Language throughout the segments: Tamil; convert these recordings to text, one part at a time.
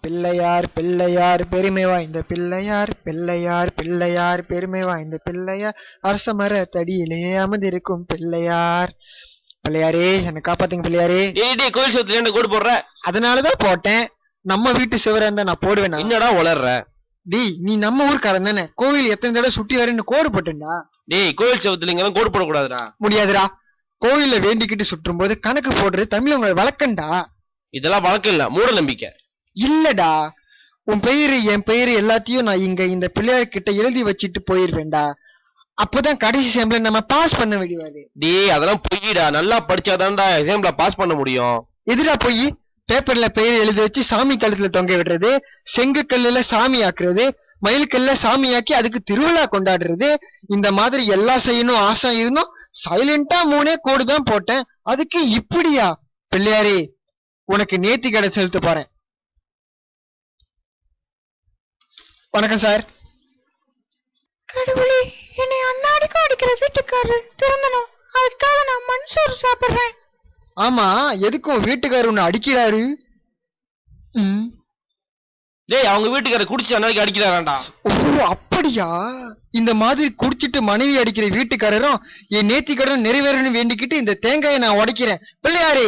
பிள்ளையார் பிள்ளையார் பெருமை வாய்ந்த பிள்ளையார் பிள்ளையார் பிள்ளையார் பெருமை வாய்ந்த பிள்ளையார் அரசமர தடியிலே அமர்ந்திருக்கும் பிள்ளையார். பிள்ளையாரே என்னை காப்பாத்துங்க பிள்ளையாரே. கோயில் சுத்துல கோடு போடுற? அதனாலதான் போட்டேன். நம்ம வீட்டு சிவரா இருந்தா நான் போடுவேன். என்னடா உளர்ற? டேய் நீ நம்ம ஊருக்காரன் தானே, கோவில் எத்தனை தடவை சுட்டி வரேன்னு கோடு போட்டேன்டா. டேய் கோயில் செவத்துல இங்க கோடு போடக்கூடாதுடா. முடியாதுடா, கோவில்ல வேண்டிக்கிட்டு சுற்றும் போது கணக்கு போடுறது தமிழ் உங்களை வழக்கண்டா. இதெல்லாம் வழக்கம் இல்ல, மூட நம்பிக்கை. இல்லடா, உன் பெயரு என் பெயரு எல்லாத்தையும் நான் இங்க இந்த பிள்ளையார் கிட்ட எழுதி வச்சிட்டு போயிருவேன்டா. அப்பதான் கடைசி செம்ல நம்ம பாஸ் பண்ண முடியாது. டேய் அதெல்லாம் பொய்டா, நல்லா படிச்சாதான்டா எக்ஸாம்ல பாஸ் பண்ண முடியும். எதுடா போய்? பேப்பர்ல பெயர் எழுதி வச்சு சாமி கழுத்துல தொங்க விடுறது, செங்கு கல்லுல சாமி ஆக்குறது, மயில் கல்ல சாமி ஆக்கி அதுக்கு திருவிழா கொண்டாடுறது, இந்த மாதிரி எல்லாம் செய்யணும் ஆசை இருந்தும் சைலண்டா 3 கோடு தான் போட்டேன். அதுக்கு இப்படியா? பிள்ளையாரே உனக்கு நேர்த்தி கடை செலுத்த போறேன். வணக்கம் சார். கடவுளே, என்னை அண்ணாடிக்கும் அடிக்கிற வீட்டுக்காரர் திருந்தணும், அதுக்காக நான் மண்சோறு சாப்பிடுறேன். ஆமா, எதுக்கும் வீட்டுக்காரர் உன்னை அடிக்கிறாரு? டேய் அவங்க வீட்டுக்காரர் குடிச்சு அன்னைக்கு அடிக்கிறாராண்டா. ஓ அப்படியா? இந்த மாதிரி குடிச்சிட்டு மனைவி அடிக்கிற வீட்டுக்காரரும் என் நேர்த்தி கடன் நிறைவேறணும் வேண்டிக்கிட்டு இந்த தேங்காயை நான் உடைக்கிறேன். பிள்ளையாரே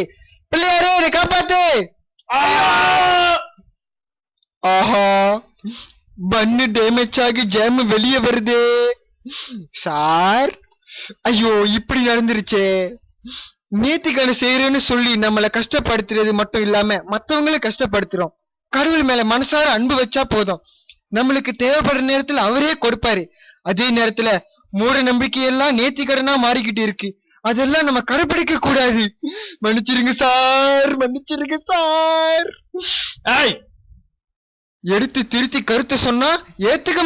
பிள்ளையாரே என்னை காப்பாத்து. ஆஹா, பன்னு டேமேஜ் ஆகி ஜாம் வெளியே வருது சார். ஐயோ இப்படி நடந்துருச்சே. நேர்த்திக்கடை செய்யறேன்னு சொல்லி நம்மளை கஷ்டப்படுத்துறது மட்டும் இல்லாம மத்தவங்கள கஷ்டப்படுத்துறோம். கடவுள் மேல மனசார அன்பு வச்சா போதும், நம்மளுக்கு தேவைப்படுற நேரத்துல அவரே கொடுப்பாரு. அதே நேரத்துல மூட நம்பிக்கையெல்லாம் நேர்த்திக்கடனா மாறிக்கிட்டு இருக்கு. அதெல்லாம் நம்ம கடைபிடிக்க கூடாது. மன்னிச்சிருங்க சார், மன்னிச்சிருங்க சார். எடுத்து திருத்தி கருத்தை சொன்னா ஏத்துக்க